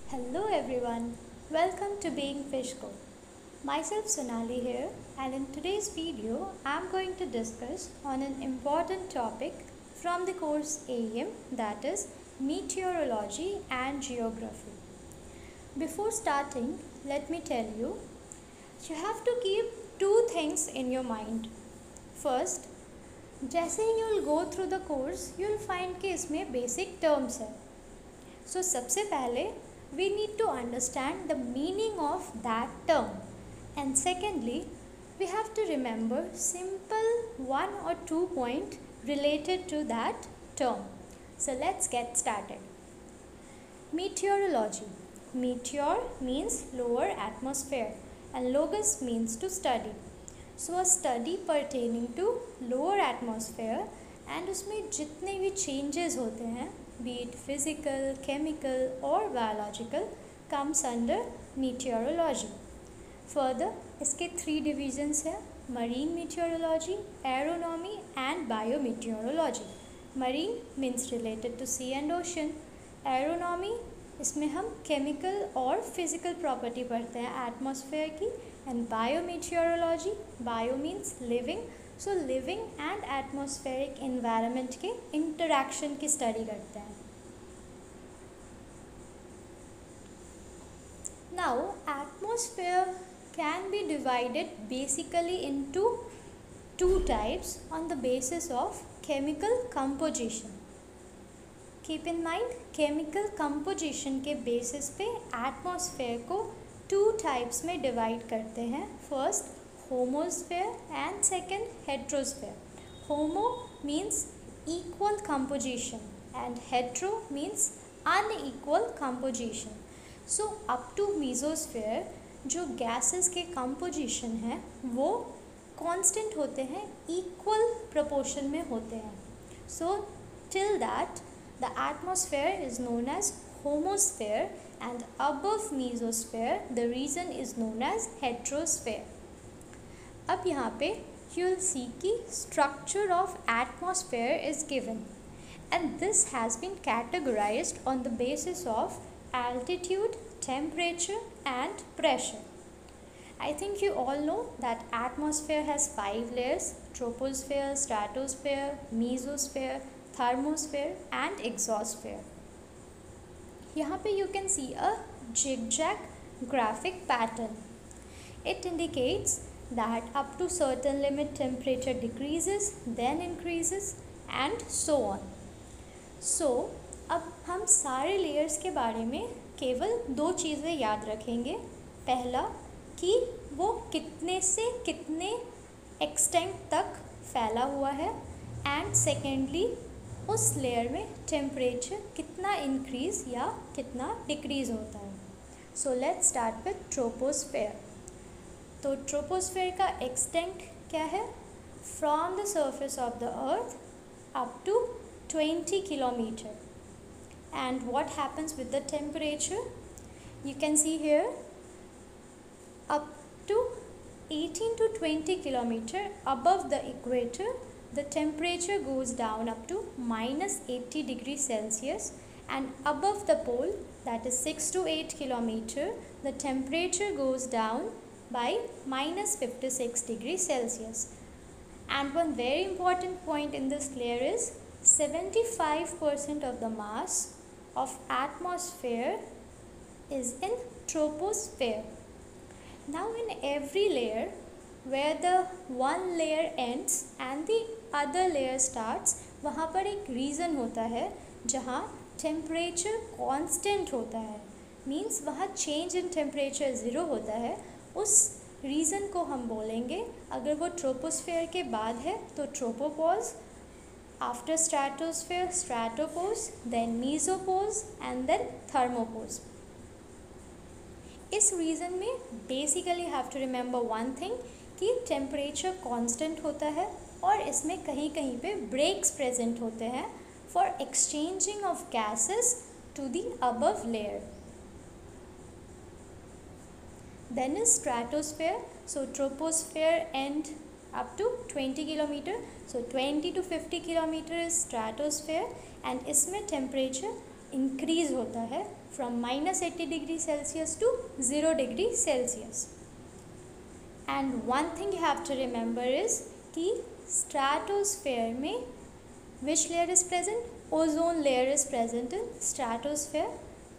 Hello everyone, welcome to Being Fishco. Myself Sonali here, and in today's video I am going to discuss on an important topic from the course AEM, that is meteorology and geography. Before starting, let me tell you, you have to keep two things in your mind. First, जैसे ही you'll go through the course, you'll find कि इसमें basic terms है. So सबसे पहले we need to understand the meaning of that term, and secondly we have to remember simple one or two point related to that term. So let's get started. Meteorology. Meteor means lower atmosphere and logos means to study. So a study pertaining to lower atmosphere and उसमें जितने भी changes होते हैं, be it physical, chemical or biological, comes under meteorology. Further, इसके three divisions हैं: marine meteorology, aeronomy and biometeorology. Marine means related to sea and ocean. Aeronomy, इसमें हम chemical और physical property पढ़ते हैं atmosphere की. And biometeorology, bio means living, so living and atmospheric environment के interaction की study करते हैं. Now atmosphere can be divided basically into two types on the basis of chemical composition. Keep in mind, chemical composition के basis पे atmosphere को two types में divide करते हैं. First, homosphere and second, heterosphere. Homo means equal composition and hetero means unequal composition. So up to mesosphere जो gases के composition है वो constant होते हैं, equal proportion में होते हैं. So till that the atmosphere is known as homosphere and above mesosphere the region is known as heterosphere. अब यहाँ पे you'll see कि structure of atmosphere is given and this has been categorized on the basis of altitude, temperature and pressure. I think you all know that atmosphere has 5 layers: troposphere, stratosphere, mesosphere, thermosphere and exosphere. यहाँ पे you can see a zigzag graphic pattern. It indicates that up to certain limit temperature decreases, then increases and so on. So अब हम सारे layers के बारे में केवल दो चीज़ें याद रखेंगे. पहला कि वो कितने से कितने extent तक फैला हुआ है and secondly उस लेयर में टेम्परेचर कितना इंक्रीज या कितना डिक्रीज होता है. So let's start with troposphere. तो ट्रोपोस्फेयर का एक्सटेंट क्या है? From the surface of the earth up to 20 kilometre. And what happens with the temperature? You can see here up to 18 to 20 kilometer above the equator the temperature goes down up to minus 80 degrees Celsius, and above the pole, that is 6 to 8 kilometer, the temperature goes down by minus 56 degrees Celsius. And one very important point in this layer is 75% of the mass of atmosphere is in troposphere. Now in every layer where the one layer ends and the other layer starts, वहाँ पर एक region होता है जहाँ temperature constant होता है. Means वहाँ change in temperature 0 होता है. उस region को हम बोलेंगे, अगर वो troposphere के बाद है तो tropopause, after stratosphere stratopause, then mesopause and then thermopause. इस रीजन में basically have to remember one thing कि टेम्परेचर कांस्टेंट होता है और इसमें कहीं कहीं पे ब्रेक्स प्रेजेंट होते हैं for exchanging of gases to the above layer. Then is stratosphere. So troposphere and up to 20 kilometre. So 20 to 50 kilometre is stratosphere and इसमें टेम्परेचर इंक्रीज होता है from -80 degree Celsius to 0 degree Celsius. And one thing you have to remember is कि stratosphere में which layer is present? Ozone layer is present in stratosphere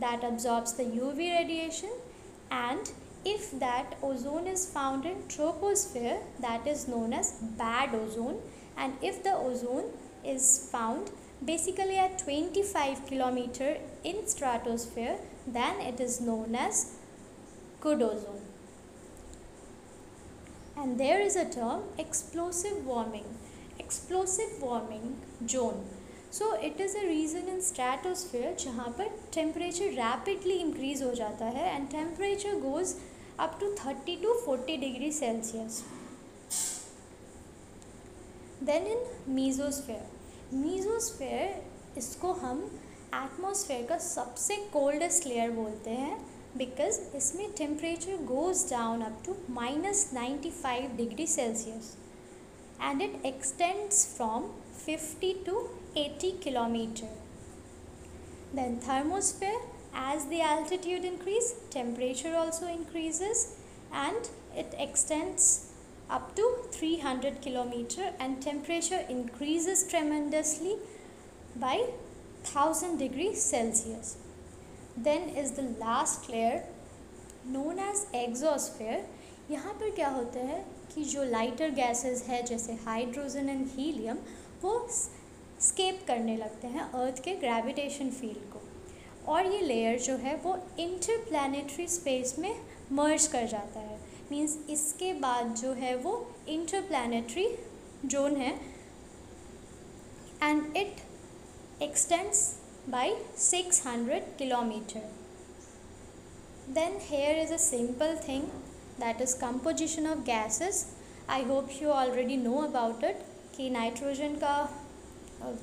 that absorbs the UV radiation, and if that ozone is found in troposphere, that is known as bad ozone, and if the ozone is found basically at 25 kilometer in stratosphere, then it is known as good ozone. And there is a term explosive warming zone. So it is a region in stratosphere जहाँ पर temperature rapidly increase हो जाता है and temperature goes up to 30 to 40 degree Celsius. Then in mesosphere इसको हम atmosphere का सबसे coldest layer बोलते हैं because इसमें temperature goes down up to -95 degree Celsius and it extends from 50 to 80 kilometer. Then thermosphere, as the altitude increase, temperature also increases and it extends up to 300 kilometer and temperature increases tremendously by 1000 degrees Celsius. Then is the last layer known as exosphere. यहाँ पर क्या होता है कि जो lighter gases है जैसे hydrogen and helium वो स्केप करने लगते हैं अर्थ के ग्रेविटेशन फील्ड को, और ये लेयर जो है वो इंटरप्लैनेटरी स्पेस में मर्ज कर जाता है. मींस इसके बाद जो है वो इंटरप्लैनेटरी जोन है and it extends by 600 kilometer. Then here is a simple thing, that is composition of gases. I hope you already know about it कि नाइट्रोजन का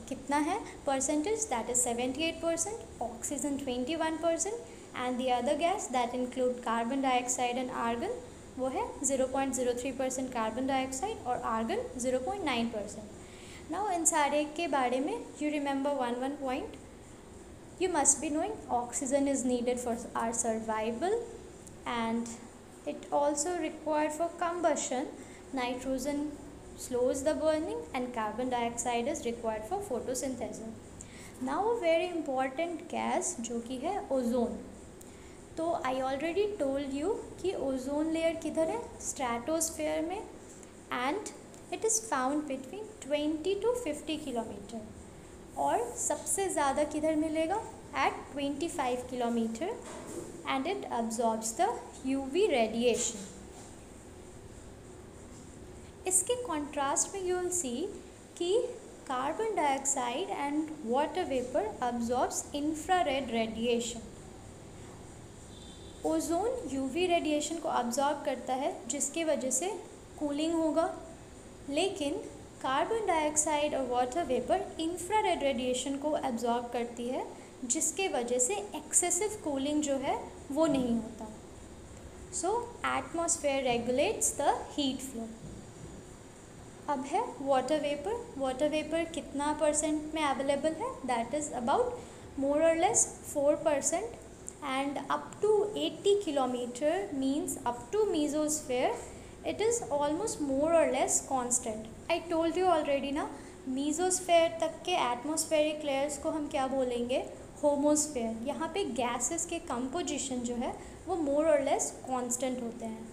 कितना है percentage, that is 78%, oxygen 21% and the other gas that include carbon dioxide and argon वो है 0.03% carbon dioxide और argon 0.9%. Now इन सारे के बारे में यू रिमेंबर one पॉइंट. You must be knowing oxygen is needed for our survival and it also required for combustion. Nitrogen slows the burning and carbon dioxide is required for photosynthesis. Now a very important gas जो कि है ozone. तो I already told you कि ozone layer किधर है, stratosphere में, and it is found between 20 to 50 kilometre. और सबसे ज़्यादा किधर मिलेगा, at 25 kilometre, and it absorbs the UV radiation. इसके कॉन्ट्रास्ट में यू विल सी कि carbon dioxide and water vapour absorbs infrared radiation. Ozone UV radiation को अब्जॉर्ब करता है जिसकी वजह से कूलिंग होगा, लेकिन कार्बन डाइऑक्साइड और वाटर वेपर इंफ्रारेड रेडिएशन को एब्जॉर्ब करती है जिसके वजह से एक्सेसिव कूलिंग जो है वो नहीं होता. So atmosphere regulates the heat flow. अब है वाटर वेपर. वाटर वेपर कितना परसेंट में अवेलेबल है, that is about more or less 4%, and up to 80 kilometre means up to mesosphere it is almost more or less constant. I told you already ना, mesosphere तक के atmospheric layers को हम क्या बोलेंगे, होमोस्फेयर. यहाँ पे गैसेस के कंपोजिशन जो है वो मोर और लेस कांस्टेंट होते हैं,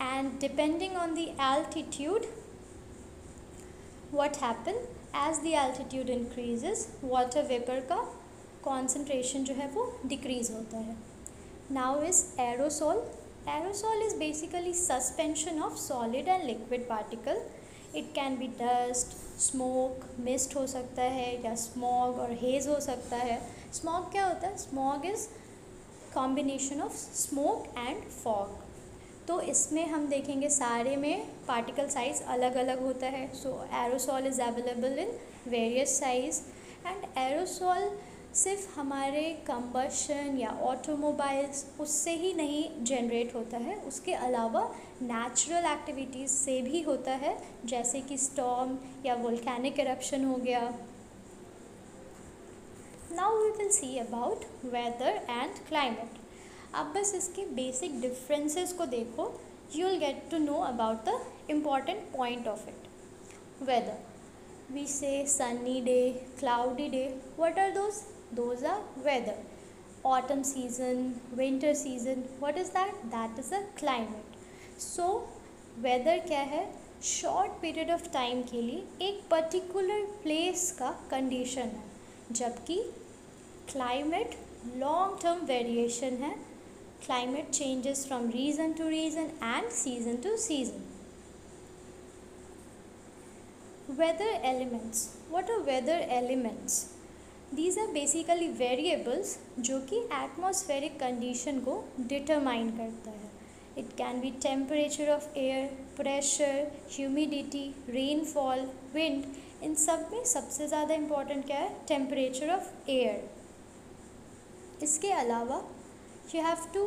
and depending on the altitude what happen, as the altitude increases water vapour का कॉन्सेंट्रेशन जो है वो डिक्रीज होता है. Now is aerosol. Aerosol is basically suspension of solid and liquid particle. It can be dust, smoke, mist हो सकता है, या smog और haze हो सकता है. Smog क्या होता है? Smog is combination of smoke and fog. तो इसमें हम देखेंगे सारे में पार्टिकल साइज अलग अलग होता है. So aerosol is available in various size, and aerosol सिर्फ हमारे कंबशन या ऑटोमोबाइल्स उससे ही नहीं जनरेट होता है, उसके अलावा नेचुरल एक्टिविटीज़ से भी होता है, जैसे कि स्टॉर्म या वोल्केनिक इरप्शन हो गया. Now we will see about weather and climate. अब बस इसके basic differences को देखो, you will get to know about the important point of it. Weather. We say sunny day, cloudy day. What are those? Those are weather. Autumn season, winter season. What is that? That is a climate. So weather क्या है? Short period of time के लिए एक particular place का condition है, जबकि climate long term variation है. Climate changes from region to region and season to season. Weather elements. What are weather elements? These are basically variables जो कि atmospheric condition को determine करता है. It can be temperature of air, pressure, humidity, rainfall, wind. इन सब में सबसे ज़्यादा important क्या है? Temperature of air. इसके अलावा you have to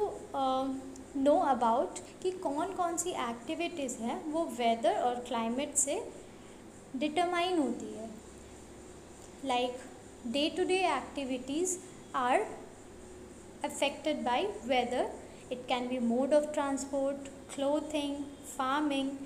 know about कि कौन कौन सी activities हैं वो weather और climate से determine होती है. Like day-to-day activities are affected by weather. It can be mode of transport, clothing, farming,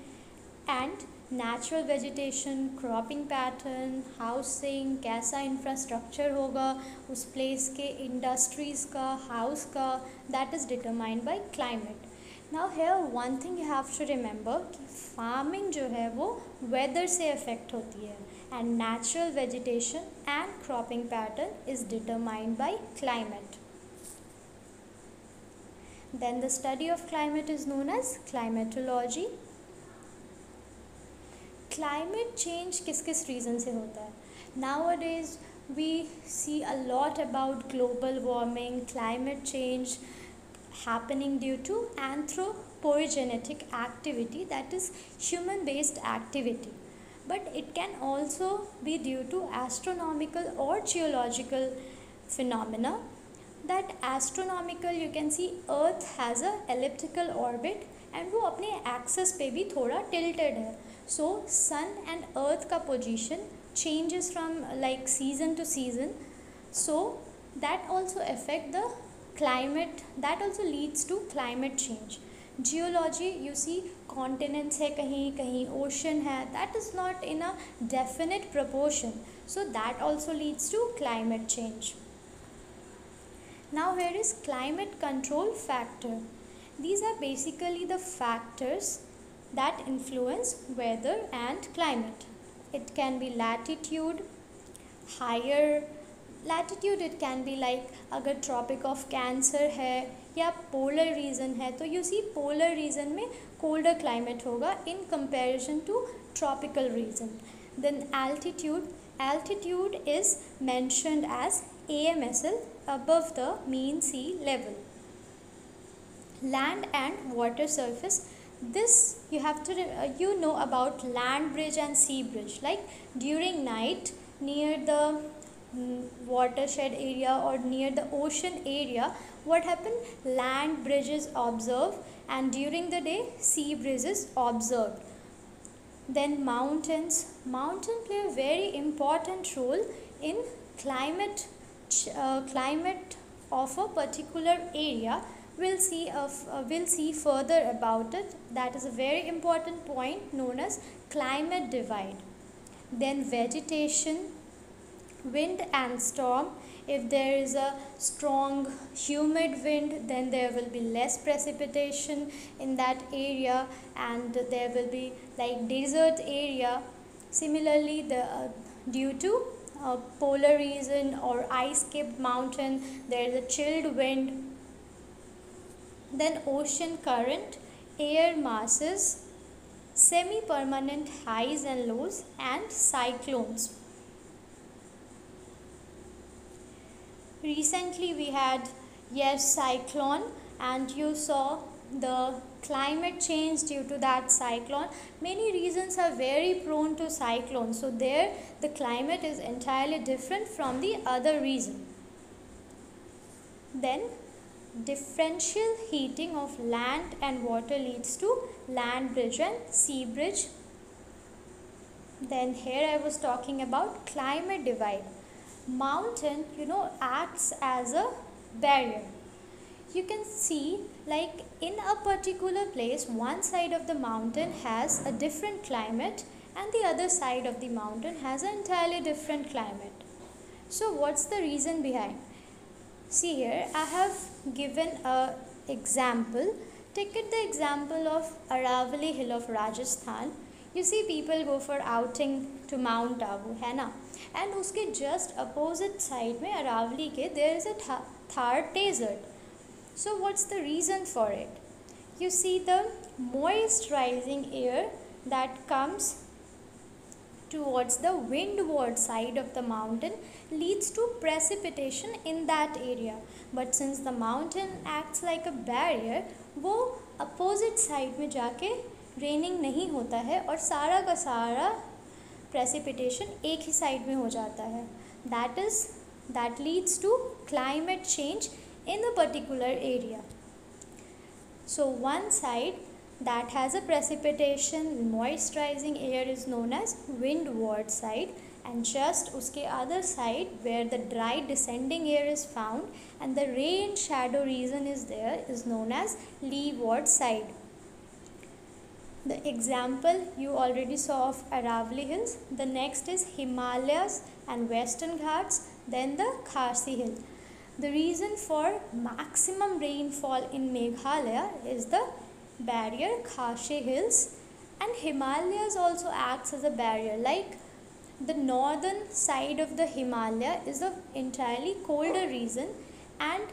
and natural vegetation, cropping pattern, housing, कैसा infrastructure होगा उस place के, industries का, house का, that is determined by climate. Now here one thing you have to remember कि farming जो है वो weather से affect होती है, and natural vegetation and cropping pattern is determined by climate. Then the study of climate is known as climatology. Climate change किस किस reason से होता है? Nowadays we see a lot about global warming, climate change happening due to anthropogenetic activity, that is human based activity. But it can also be due to astronomical or geological phenomena. That astronomical, you can see earth has a elliptical orbit and वो अपने axis पे भी थोड़ा tilted है. So sun and earth का position changes from like season to season. So that also affect the climate, that also leads to climate change. Geology, you see continents है कहीं कहीं ocean है, that is not in a definite proportion. So that also leads to climate change. Now here is climate control factor. These are basically the factors that influence weather and climate. It can be latitude, higher latitude, it can be like अगर tropic of cancer है या polar region है, तो you see polar region में colder climate होगा in comparison to tropical region. Then altitude, altitude is mentioned as AMSL, above the mean sea level. Land and water surface, this you have to you know about land bridge and sea bridge. Like during night near the watershed area or near the ocean area, what happen? Land bridges observed, and during the day sea bridges observed. Then mountains, mountain play a very important role in climate of a particular area. We'll see further about it. That is a very important point known as climate divide. Then vegetation, wind and storm. If there is a strong humid wind, then there will be less precipitation in that area, and there will be like desert area. Similarly, due to polar region or ice-capped mountain, there is a chilled wind. Then ocean current, air masses, semi-permanent highs and lows, and cyclones. Recently we had cyclone, and you saw the climate change due to that cyclone. Many regions are very prone to cyclones, so there the climate is entirely different from the other region. Then differential heating of land and water leads to land bridge and sea bridge. Then here I was talking about climate divide. mountain, acts as a barrier. You can see, like in a particular place, one side of the mountain has a different climate and the other side of the mountain has an entirely different climate. So what's the reason behind? See here, I have given a example. Take it the example of Aravalli Hill of Rajasthan. You see people go for outing to Mount Abu, है ना? And उसके just opposite side में Aravalli के there is a Thar desert. So what's the reason for it? You see the moisturizing air that comes towards the windward side of the mountain leads to precipitation in that area. But since the mountain acts like a barrier, वो opposite side में जाके raining नहीं होता है और सारा का सारा precipitation एक ही side में हो जाता है. That leads to climate change in a particular area. So one side that has a precipitation moisturizing air is known as windward side, and just uske other side where the dry descending air is found and the rain shadow region is there is known as leeward side. The example you already saw of Aravalli Hills. The next is Himalayas and Western Ghats, then the Khasi Hill. The reason for maximum rainfall in Meghalaya is the barrier Khasi Hills, and Himalayas also acts as a barrier. Like the northern side of the Himalaya is the entirely colder region, and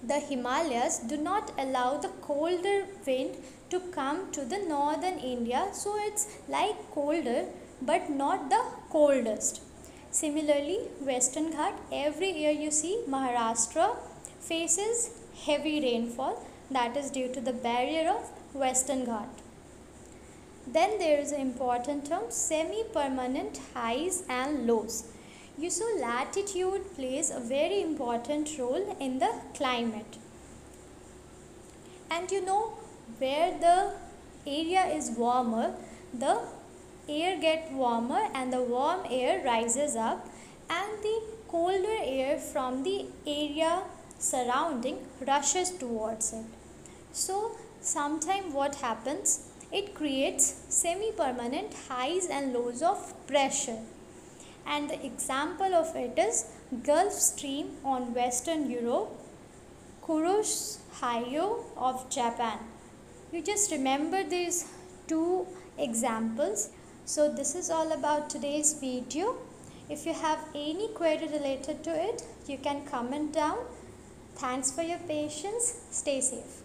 the Himalayas do not allow the colder wind to come to the northern India, so it's like colder but not the coldest. Similarly, Western Ghat, every year you see Maharashtra faces heavy rainfall. That is due to the barrier of Western Ghat. Then there is an important term, semi-permanent highs and lows. You saw latitude plays a very important role in the climate. And where the area is warmer, the air gets warmer and the warm air rises up, and the colder air from the area surrounding rushes towards it. So sometime what happens, it creates semi-permanent highs and lows of pressure, and the example of it is Gulf Stream on Western Europe, Kuroshio of Japan. You just remember these two examples. So this is all about today's video. If you have any query related to it, you can comment down. Thanks for your patience. Stay safe.